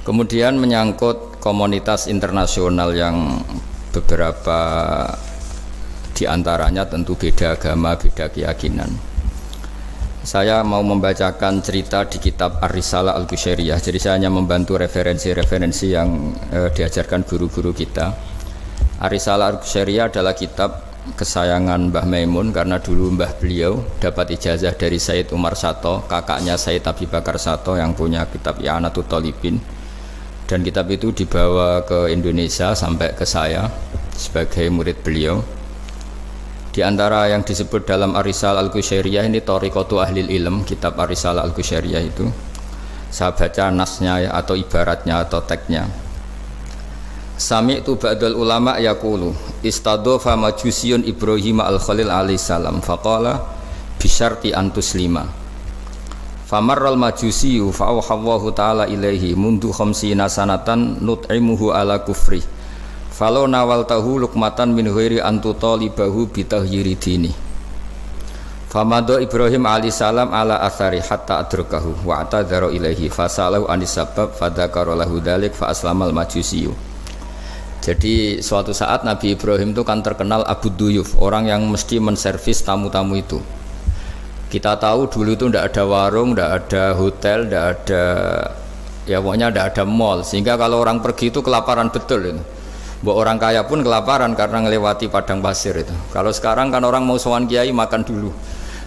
Kemudian menyangkut komunitas internasional yang beberapa diantaranya tentu beda agama, beda keyakinan. Saya mau membacakan cerita di kitab Ar-Risalah Al-Qushairiyah. Jadi saya hanya membantu referensi-referensi yang diajarkan guru-guru kita. Ar-Risalah Al-Qushairiyah adalah kitab kesayangan Mbah Maimun karena dulu mbah beliau dapat ijazah dari Sayyid Umar Sato, kakaknya Sayyid Abi Bakar Sato yang punya kitab I'anatul Thalibin. Dan kitab itu dibawa ke Indonesia sampai ke saya sebagai murid beliau. Di antara yang disebut dalam Ar-Risalah Al-Qushairiyah ini Thariqatu Ahlil Ilm, kitab Ar-Risalah Al-Qushairiyah itu. Saya baca nasnya atau ibaratnya atau teksnya. Sami'tu ba'dal ulama yaqulu istadhafa majusiyun Ibrahim al-Khalil alaihi salam faqala bisyarti antuslima. Famarral majusiyu fa'awhallahu ta'ala ilaihi mundu khamsina sanatan nut'imuhu ala kufri falau nawaltahu lukmatan min ghairi antutalibahu bitahyiri dini. Famado Ibrahim alaihi salam ala athari hatta adrakahu wa atadhara ilaihi fasalahu anis sabab fadhakara lahu dhalik fa aslamal majusiyu. Jadi suatu saat Nabi Ibrahim itu kan terkenal Abu Duyuf, orang yang mesti menservis tamu-tamu itu. Kita tahu dulu itu tidak ada warung, tidak ada hotel, tidak ada, ya pokoknya tidak ada mall. Sehingga kalau orang pergi itu kelaparan betul itu. Bahwa orang kaya pun kelaparan karena melewati padang pasir itu. Kalau sekarang kan orang mau sowan kiai makan dulu.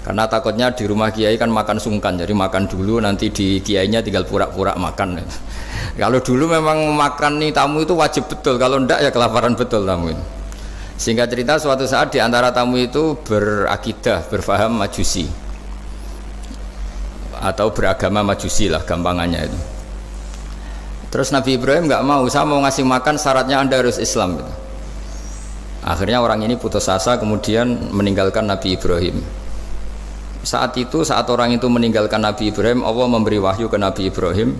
Karena takutnya di rumah kiai kan makan sungkan, jadi makan dulu nanti di kiainya tinggal pura-pura makan. Kalau dulu memang makan nih tamu itu wajib betul, kalau ndak ya kelaparan betul tamu itu. Sehingga cerita suatu saat di antara tamu itu berakidah, berfaham Majusi atau beragama Majusi lah gampangannya itu. Terus Nabi Ibrahim nggak mau, saya mau ngasih makan syaratnya Anda harus Islam gitu. Akhirnya orang ini putus asa kemudian meninggalkan Nabi Ibrahim. Saat itu, saat orang itu meninggalkan Nabi Ibrahim, Allah memberi wahyu ke Nabi Ibrahim.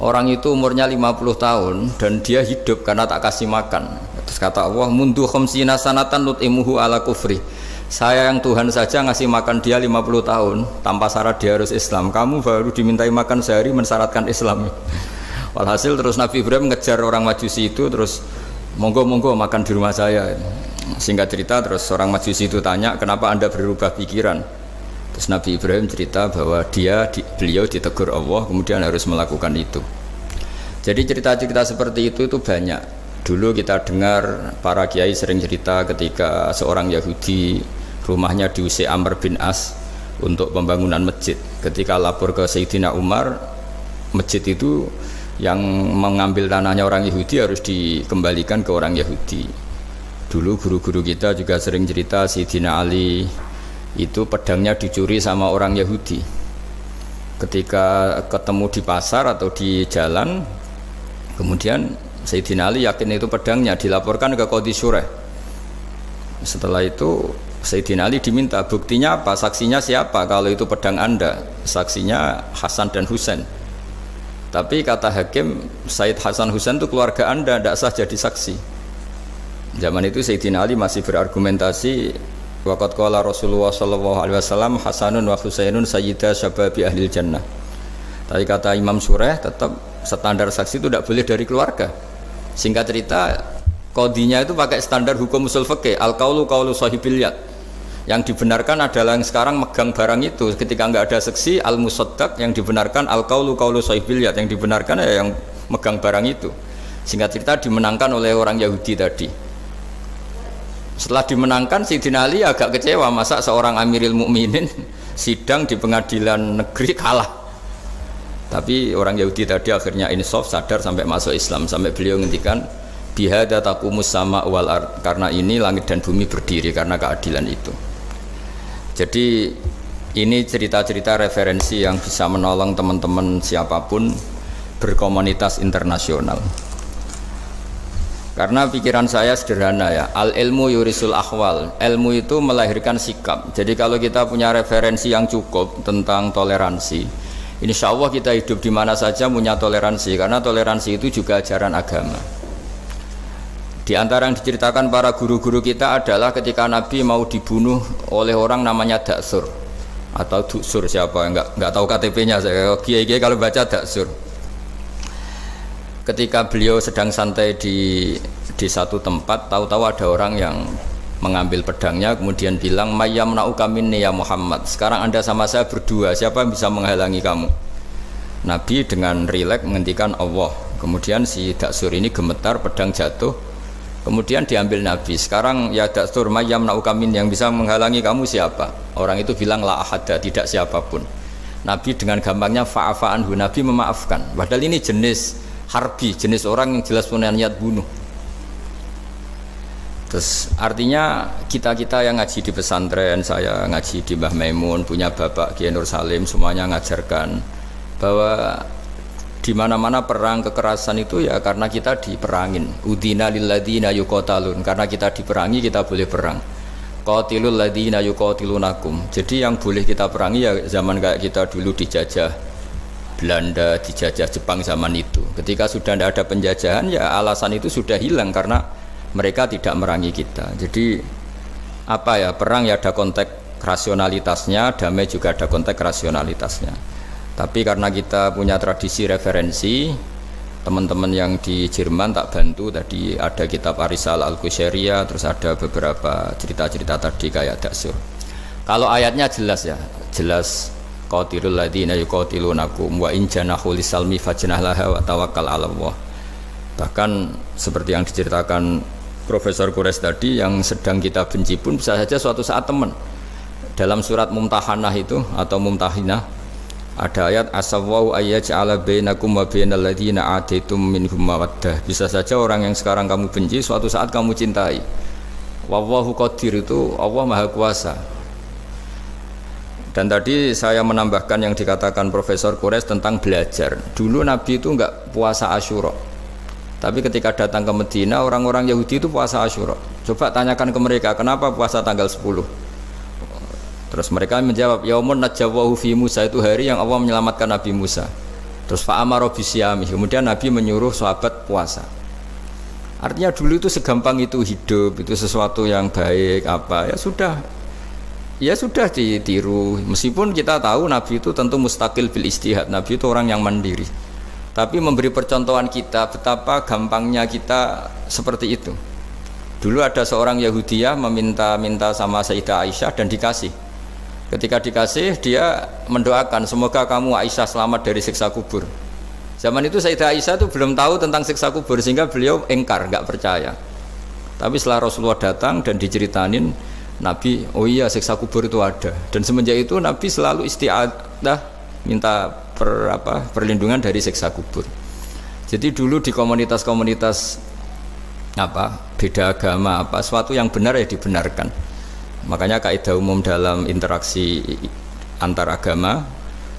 Orang itu umurnya 50 tahun dan dia hidup karena tak kasih makan. Terus kata Allah, mundu khamsina sanatan nut'imuhu ala kufri. Saya yang Tuhan saja ngasih makan dia 50 tahun tanpa syarat dia harus Islam. Kamu baru dimintai makan sehari mensyaratkan Islam. Walhasil terus Nabi Ibrahim ngejar orang Majusi itu, terus monggo-monggo makan di rumah saya. Singkat cerita terus orang Majusi itu tanya, kenapa Anda berubah pikiran? Terus Nabi Ibrahim cerita bahwa beliau ditegur Allah kemudian harus melakukan itu. Jadi cerita-cerita seperti itu banyak. Dulu kita dengar para kiai sering cerita ketika seorang Yahudi rumahnya diusir Amr bin As untuk pembangunan masjid. Ketika lapor ke Sayyidina Umar, masjid itu yang mengambil tanahnya orang Yahudi harus dikembalikan ke orang Yahudi. Dulu guru-guru kita juga sering cerita Sayyidina Ali itu pedangnya dicuri sama orang Yahudi. Ketika ketemu di pasar atau di jalan, kemudian Sayyidina Ali yakin itu pedangnya, dilaporkan ke Qadhi Syurah. Setelah itu Sayyidina Ali diminta, buktinya apa? Saksinya siapa? Kalau itu pedang Anda, saksinya Hasan dan Husain. Tapi kata hakim, Sayyid Hasan Husain itu keluarga Anda, tidak sah jadi saksi. Zaman itu Sayyidina Ali masih berargumentasi, waqad qala Rasulullah sallallahu alaihi wasallam Hasanun wa Husainun sayyida syababi ahlil jannah. Tapi kata Imam Surah tetap standar saksi itu tidak boleh dari keluarga. Singkat cerita, qadhinya itu pakai standar hukum usul fikih, al-qaulu qaulu sahibil yad. Yang dibenarkan adalah yang sekarang megang barang itu. Ketika nggak ada saksi, al-musaddaq, yang dibenarkan al-qaulu qaulu sahibil yad, yang dibenarkan ya yang megang barang itu. Singkat cerita dimenangkan oleh orang Yahudi tadi. Setelah dimenangkan, Sayyidina Ali agak kecewa, masa seorang Amiril Mukminin sidang di pengadilan negeri kalah. Tapi orang Yahudi tadi akhirnya insaf, sadar sampai masuk Islam, sampai beliau ngendikan bihadza taqumus sama wal ard, karena ini langit dan bumi berdiri karena keadilan itu. Jadi ini cerita-cerita referensi yang bisa menolong teman-teman siapapun berkomunitas internasional. Karena pikiran saya sederhana ya, al ilmu yurisul akhwal, ilmu itu melahirkan sikap. Jadi kalau kita punya referensi yang cukup tentang toleransi, insya Allah kita hidup di mana saja punya toleransi, karena toleransi itu juga ajaran agama. Di antara yang diceritakan para guru-guru kita adalah ketika Nabi mau dibunuh oleh orang namanya Daksur atau Duksur, siapa nggak tahu KTP-nya saya. Kiai-kiai kalau baca Daksur. ketika beliau sedang santai di satu tempat, tahu-tahu ada orang yang mengambil pedangnya kemudian bilang, mayyamna'uka minni ya Muhammad, sekarang anda sama saya berdua, siapa yang bisa menghalangi kamu? Nabi dengan rileks menghentikan Allah. Kemudian si Daksur ini gemetar, pedang jatuh, kemudian diambil Nabi. Sekarang ya Daksur, mayyamna'uka minni, yang bisa menghalangi kamu siapa? Orang itu bilang la ahada, tidak siapapun. Nabi dengan gampangnya fa'afa anhu, Nabi memaafkan. Padahal ini jenis harbi, jenis orang yang jelas punya niat bunuh. Terus artinya kita yang ngaji di pesantren, saya ngaji di Mbah Maimun, punya Bapak Kiai Nur Salim, semuanya ngajarkan bahwa di mana-mana perang kekerasan itu ya karena kita diperangin. Udina lil ladzina yuqatalun, karena kita diperangi kita boleh perang. Qatilul ladzina yuqatilunakum. Jadi yang boleh kita perangi ya zaman kayak kita dulu dijajah Belanda, dijajah Jepang zaman itu. Ketika sudah tidak ada penjajahan ya alasan itu sudah hilang karena mereka tidak merangi kita. Jadi apa ya, perang ya ada konteks rasionalitasnya, damai juga ada konteks rasionalitasnya. Tapi karena kita punya tradisi referensi, teman-teman yang di Jerman tak bantu, tadi ada kitab Arisal Al-Qushairiyah, terus ada beberapa cerita-cerita tadi kayak Daksur. Kalau ayatnya jelas ya, jelas qatilul ladzina yuqatilunakum wa in janahu lisalmi fajnah laha wa tawakkal 'ala Allah. Bahkan seperti yang diceritakan Profesor Quraisy tadi, yang sedang kita benci pun bisa saja suatu saat teman. Dalam surat Mumtahanah itu atau Mumtahinah ada ayat asawwau ayyaj'ala bainakum wa bainal ladzina ataitum minhum mawaddah. Bisa saja orang yang sekarang kamu benci suatu saat kamu cintai. Wallahu qadir, itu Allah Maha Kuasa. Dan tadi saya menambahkan yang dikatakan Profesor Quraisy tentang belajar. Dulu Nabi itu enggak puasa Asyura. Tapi ketika datang ke Medina, orang-orang Yahudi itu puasa Asyura. Coba tanyakan ke mereka, kenapa puasa tanggal 10? Terus mereka menjawab, yaumun najawwahu fi Musa, itu hari yang Allah menyelamatkan Nabi Musa. Terus fa'amara bisyami, kemudian Nabi menyuruh sahabat puasa. Artinya dulu itu segampang itu hidup, itu sesuatu yang baik apa, ya sudah ditiru. Meskipun kita tahu Nabi itu tentu mustaqil bil istihad, Nabi itu orang yang mandiri. Tapi memberi percontohan kita betapa gampangnya kita seperti itu. Dulu ada seorang Yahudiyah meminta sama Sayyidah Aisyah dan dikasih. Ketika dikasih, dia mendoakan semoga kamu Aisyah selamat dari siksa kubur. Zaman itu Sayyidah Aisyah itu belum tahu tentang siksa kubur sehingga beliau engkar, nggak percaya. Tapi setelah Rasulullah datang dan diceritanin Nabi, oh iya siksa kubur itu ada. Dan semenjak itu Nabi selalu isti'adah, minta perlindungan dari siksa kubur. Jadi dulu di komunitas-komunitas beda agama suatu yang benar ya dibenarkan. Makanya kaidah umum dalam interaksi antar agama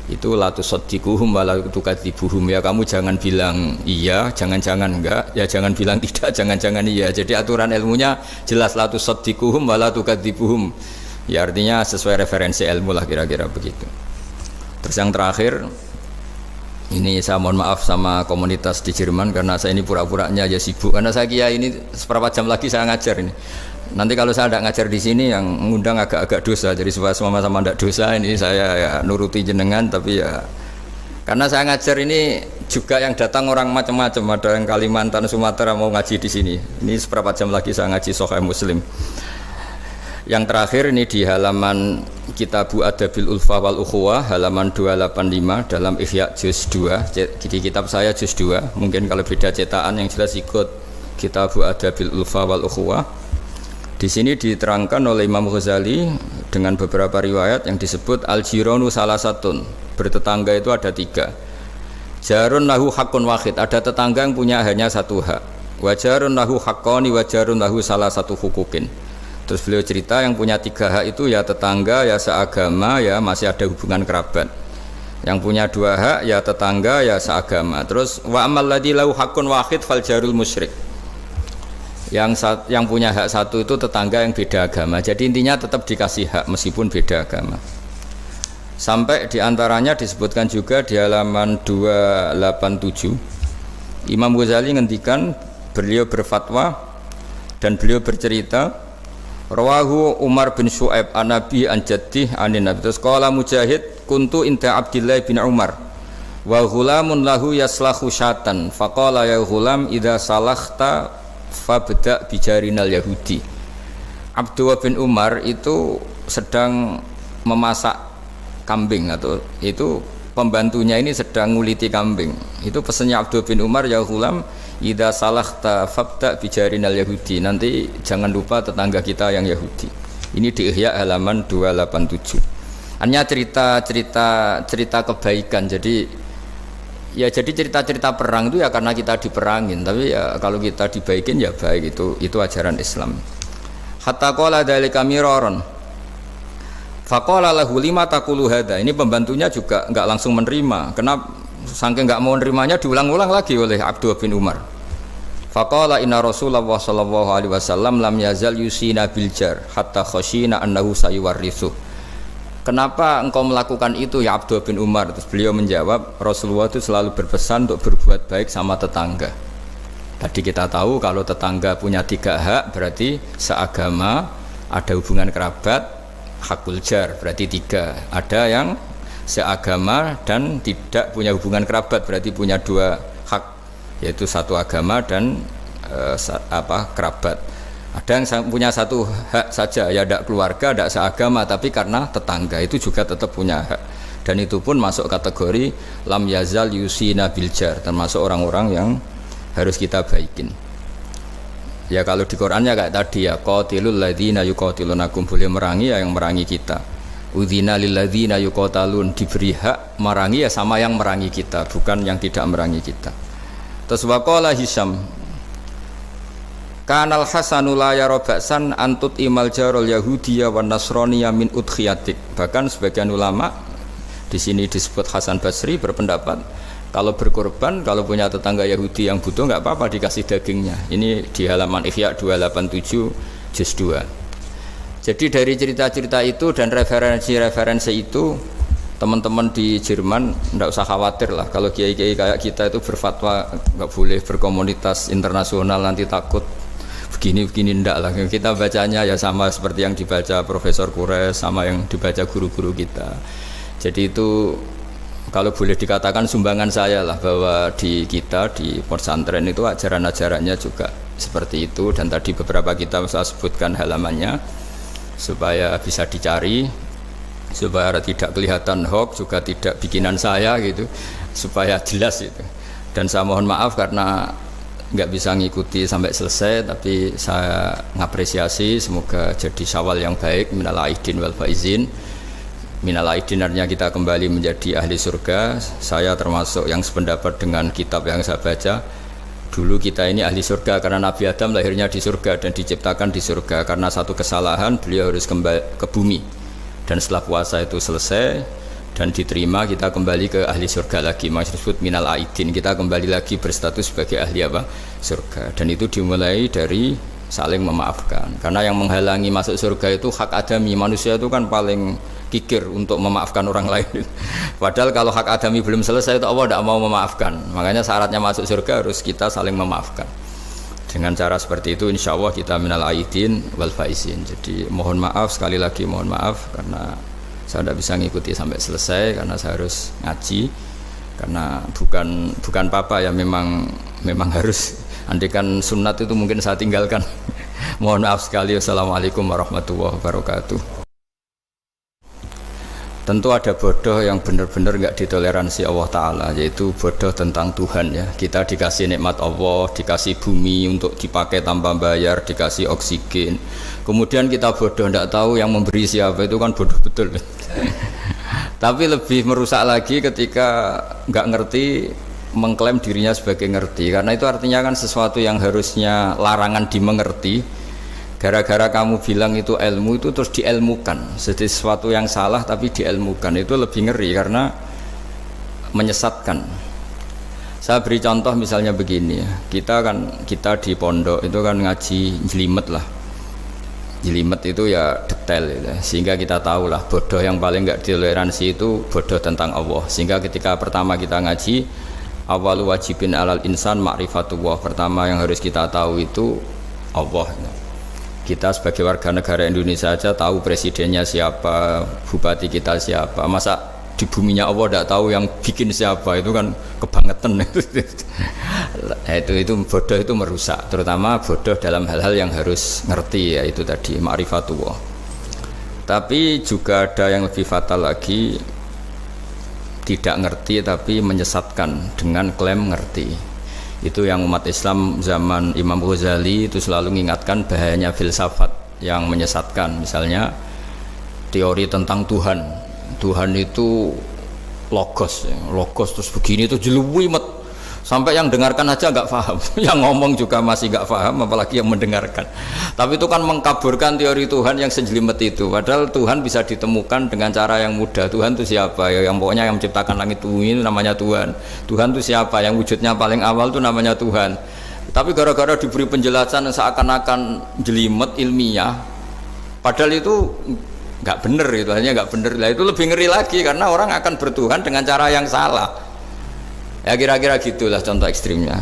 itu la tusaddiquhum wa la tukadzibuhum, ya kamu jangan bilang iya, jangan-jangan enggak, ya jangan bilang tidak, jangan-jangan iya. Jadi aturan ilmunya jelas la tusaddiquhum wa la tukadzibuhum. Ya artinya sesuai referensi ilmu lah kira-kira begitu. Terus yang terakhir, ini saya mohon maaf sama komunitas di Jerman karena saya ini pura-puranya aja sibuk, karena saya kira ini seberapa jam lagi saya ngajar ini. Nanti kalau saya tidak ngajar di sini yang mengundang agak-agak dosa, jadi supaya sama-sama tidak dosa ini saya ya nuruti jenengan. Tapi ya karena saya ngajar ini juga yang datang orang macam-macam, ada yang Kalimantan, Sumatera mau ngaji di sini. Ini seberapa jam lagi saya ngaji Sahih Muslim. Yang terakhir ini di halaman Kitabu Adabil Ulfa wal Ukhuwah halaman 285 dalam Ihya juz 2. Di kitab saya juz 2, mungkin kalau beda cetakan yang jelas ikut Kitabu Adabil Ulfa wal Ukhuwah. Di sini diterangkan oleh Imam Ghazali dengan beberapa riwayat yang disebut al-jiranu salasatun, bertetangga itu ada 3. Jarun lahu hakun wahid, ada tetangga yang punya hanya satu hak. Wa jarun lahu haqqani wa jarun lahu salasatu hukukin. Terus beliau cerita yang punya 3 hak itu ya tetangga, ya seagama, ya masih ada hubungan kerabat. Yang punya 2 hak ya tetangga, ya seagama. Terus wa amal ladzi lahu haqqun wahid fal jarul musyrik. Yang punya hak 1 itu tetangga yang beda agama. Jadi intinya tetap dikasih hak meskipun beda agama. Sampai diantaranya disebutkan juga di halaman 287, Imam Ghazali ngendikan, beliau berfatwa dan beliau bercerita, rawahu Umar bin Syu'aib an Nabi an Jaddih anin Nabi. Terus qala Mujahid kuntu inda Abdillah bin Umar Wa ghulamun lahu yaslahu syatan faqala ya ghulam idza salakhta fabda bijarinal yahudi. Abdullah bin Umar itu sedang memasak kambing, atau itu pembantunya ini sedang nguliti kambing. Itu pesannya Abdullah bin Umar, ya ghulam idza salakhta fabda bijarinal yahudi, nanti jangan lupa tetangga kita yang Yahudi. Ini di Ihya halaman 287. Hanya cerita kebaikan. Jadi cerita perang itu ya karena kita diperangin, tapi ya kalau kita dibaikin ya baik, itu ajaran Islam. Hatta qala dzalika miraron. Faqala lahu lima taqulu hadza. Ini pembantunya juga enggak langsung menerima. Kenapa saking enggak mau nerimanya diulang-ulang lagi oleh Abdullah bin Umar. Faqala inna Rasulullah sallallahu alaihi wasallam lam yazal yusina bil jar hatta khashina annahu sayuwarrithu. Kenapa engkau melakukan itu ya Abdullah bin Umar? Terus beliau menjawab, Rasulullah itu selalu berpesan untuk berbuat baik sama tetangga. Tadi kita tahu kalau tetangga punya 3 hak, berarti seagama, ada hubungan kerabat, hakul jar berarti 3. Ada yang seagama dan tidak punya hubungan kerabat, berarti punya 2 hak, yaitu satu agama dan kerabat. Ada yang punya 1 hak saja, ya tidak keluarga, tidak seagama, tapi karena tetangga itu juga tetap punya hak. Dan itu pun masuk kategori lam yazal yusina bil jar, termasuk orang-orang yang harus kita baikin. Ya kalau di Qur'annya kayak tadi ya, qatilul ladzina yuqatilunakum, boleh merangi ya yang merangi kita. Udzina lil ladzina yuqatalun, diberi hak merangi ya sama yang merangi kita, bukan yang tidak merangi kita. Terus waqala Hisham, kanal Hasanu la yara ba'san antut imal jarul yahudiyya wan nasraniyya min udkhiyatik. Bahkan sebagian ulama di sini disebut Hasan Basri berpendapat kalau berkorban, kalau punya tetangga Yahudi yang butuh enggak apa-apa dikasih dagingnya. Ini di halaman Ihya 287 juz 2. Jadi dari cerita-cerita itu dan referensi-referensi itu, teman-teman di Jerman enggak usah khawatir lah kalau kiai-kiai kayak kita itu berfatwa enggak boleh berkomunitas internasional nanti takut begini ndak lah. Kita bacanya ya sama seperti yang dibaca Profesor Kures, sama yang dibaca guru-guru kita. Jadi itu kalau boleh dikatakan sumbangan saya lah, bahwa di kita di pesantren itu ajaran-ajarannya juga seperti itu. Dan tadi beberapa kita saya sebutkan halamannya supaya bisa dicari, supaya tidak kelihatan hoax, juga tidak bikinan saya gitu, supaya jelas itu. Dan saya mohon maaf karena nggak bisa ngikuti sampai selesai, tapi saya ngapresiasi, semoga jadi syawal yang baik, minal aidin wal faizin. Minal aidin artinya kita kembali menjadi ahli surga. Saya termasuk yang sependapat dengan kitab yang saya baca. Dulu kita ini ahli surga karena Nabi Adam lahirnya di surga dan diciptakan di surga. Karena satu kesalahan beliau harus kembali ke bumi, dan setelah puasa itu selesai dan diterima, kita kembali ke ahli surga lagi, maksud minal aidin, kita kembali lagi berstatus sebagai ahli surga. Dan itu dimulai dari saling memaafkan, karena yang menghalangi masuk surga itu hak adami. Manusia itu kan paling kikir untuk memaafkan orang lain. Padahal kalau hak adami belum selesai itu Allah tidak mau memaafkan. Makanya syaratnya masuk surga harus kita saling memaafkan. Dengan cara seperti itu insya Allah kita minal aidin wal faizin. Jadi mohon maaf, sekali lagi mohon maaf karena saya tidak bisa ngikuti sampai selesai karena saya harus ngaji, karena bukan papa ya, memang harus. Andaikan sunat itu mungkin saya tinggalkan. Mohon maaf sekali. Wassalamualaikum warahmatullahi wabarakatuh. Tentu ada bodoh yang benar-benar nggak ditoleransi Allah Ta'ala, yaitu bodoh tentang Tuhan ya. Kita dikasih nikmat Allah, dikasih bumi untuk dipakai tanpa bayar, dikasih oksigen. Kemudian kita bodoh nggak tahu yang memberi siapa, itu kan bodoh betul. Tapi lebih merusak lagi ketika nggak ngerti mengklaim dirinya sebagai ngerti, karena itu artinya kan sesuatu yang harusnya larangan dimengerti, gara-gara kamu bilang itu ilmu, itu terus diilmukan. Jadi sesuatu yang salah tapi diilmukan, itu lebih ngeri karena menyesatkan. Saya beri contoh misalnya begini ya, kita di pondok itu kan ngaji jelimet lah. Jelimet itu ya detail ya, sehingga kita tahu lah bodoh yang paling nggak ditoleransi itu bodoh tentang Allah. Sehingga ketika pertama kita ngaji, awalu wajibin alal insan ma'rifatullah, pertama yang harus kita tahu itu Allah. Kita sebagai warga negara Indonesia aja tahu presidennya siapa, bupati kita siapa. Masa di buminya Allah tidak tahu yang bikin siapa, itu kan kebangetan. Itu bodoh, itu merusak, terutama bodoh dalam hal-hal yang harus ngerti, yaitu tadi ma'rifatullah. Tapi juga ada yang lebih fatal lagi, tidak ngerti tapi menyesatkan dengan klaim ngerti. Itu yang umat Islam zaman Imam Ghazali itu selalu mengingatkan bahayanya filsafat yang menyesatkan. Misalnya teori tentang Tuhan itu logos terus begini, itu jeluwimet sampai yang dengarkan aja nggak paham, yang ngomong juga masih nggak paham, apalagi yang mendengarkan. Tapi itu kan mengkaburkan teori Tuhan yang sejelimet itu. Padahal Tuhan bisa ditemukan dengan cara yang mudah. Tuhan itu siapa? Ya, yang pokoknya yang menciptakan langit bumi itu namanya Tuhan. Tuhan itu siapa? Yang wujudnya paling awal itu namanya Tuhan. Tapi gara-gara diberi penjelasan seakan-akan jelimet ilmiah, padahal itu nggak bener, itu hanya nggak bener. Lah itu lebih ngeri lagi karena orang akan bertuhan dengan cara yang salah. Ya kira-kira gitulah contoh ekstrimnya.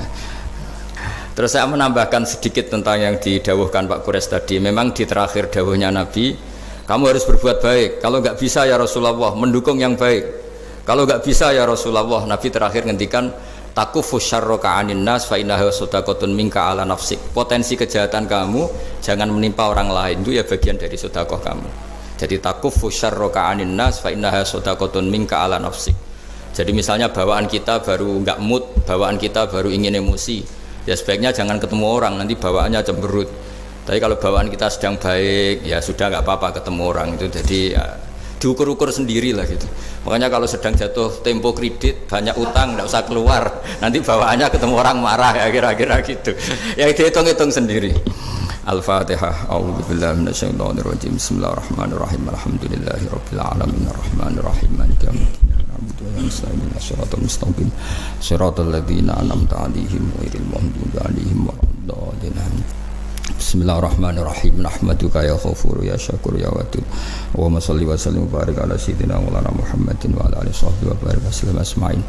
Terus saya menambahkan sedikit tentang yang didawuhkan Pak Quraisy tadi. Memang di terakhir dawuhnya Nabi, kamu harus berbuat baik. Kalau nggak bisa ya Rasulullah, mendukung yang baik. Kalau nggak bisa ya Rasulullah, Nabi terakhir ngendikan takufu syarroka anin nas fa innahu sadaqatun minka ala nafsik. Potensi kejahatan kamu jangan menimpa orang lain, itu ya bagian dari sedekah kamu. Jadi takufu syarroka anin nas fa innaha sadaqatun minka ala nafsik. Jadi misalnya bawaan kita baru nggak mood, bawaan kita baru ingin emosi, ya sebaiknya jangan ketemu orang, nanti bawaannya cemberut. Tapi kalau bawaan kita sedang baik, ya sudah nggak apa-apa ketemu orang itu. Jadi ya, diukur-ukur sendiri lah gitu. Makanya kalau sedang jatuh tempo kredit, banyak utang, nggak usah keluar, nanti bawaannya ketemu orang marah, ya kira-kira gitu. Ya dihitung-hitung sendiri. Al-Fatihah. A'udzubillahi minasyaitonirrajim. Bismillahirrahmanirrahim. Alhamdulillahirabbil alamin arrahmanir rahim maliki yaumiddin. Na'budu wa nasta'inu shiratal mustaqim shiratal ladzina an'amta 'alaihim ghairil maghdubi 'alaihim waladdallin. Bismillahirrahmanirrahim. Nahmaduka ya Ghafur ya Syakur ya Wadud. Allahumma shalli wa sallim wa barik ala sayyidina Maulana Muhammadin wa ala alihi washabbihi wa barik wasallam asma'in.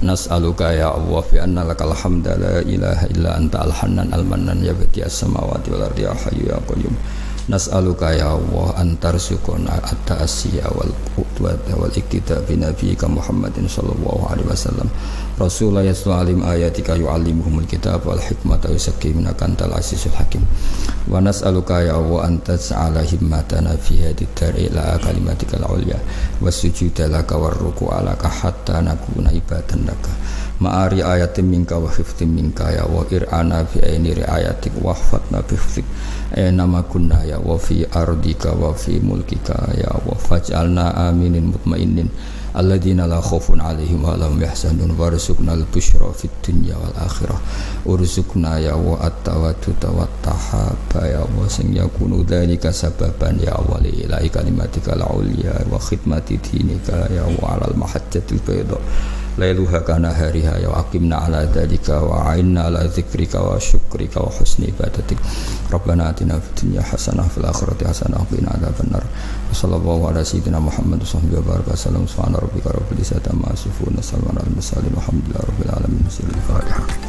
Nas'aluka ya Allah bi anna lakal hamda la ilaha illa anta al-hannan al-mannan ya badi'as samawati wal ardi ya hayyu ya qayyum. Nas'aluka ya Allah antarzuqna at-ta'asiyya wal qudwata wal iktida bi nabiyyika Muhammadin sallallahu alaihi wasallam. Rasulullah yas'alim ayatika yu'allimuhumul kitab wal hikmata wa yuzakkihim antal azizul hakim. Wa nas'aluka ya Allah antas'ala himmatana fi hadhihi dar ila kalimatikal ulya wasujuda laka warruku'a laka hatta nakuna ibadan laka ma'ari ayatin minka wa hifdin minka ya wa ir'ana fi aini riayatik wa hfatna bi hifdik nama kunna ya wa fi ardika wa fi mulkika ya wa faj'alna aminin mutmainin alladzina la khaufun 'alaihim wa lahum yahzanun warzuqna al-busyra fid dunya wal akhirah urzuqna ya wa at-tawadduda wat tahaba ya wa sing yakunu dzalika sababan ya wa li ilahi kalimatika al-ulya wa khidmati dinika ya wa 'alal mahajjatil bayda lailuha kana hariha ya aqimna ala dzalika wa a'inna ala dzikrika wa syukrika wa husni ibadatik. Rabbana atina fid dunya hasanah fil akhirati hasanah wa qina adzabannar. Sallallahu ala sayyidina Muhammad wa baraka sallam subhana rabbika rabbil izzati amma yasifun wa salamun alal mursalin walhamdulillahi rabbil alamin. Al-Fatihah.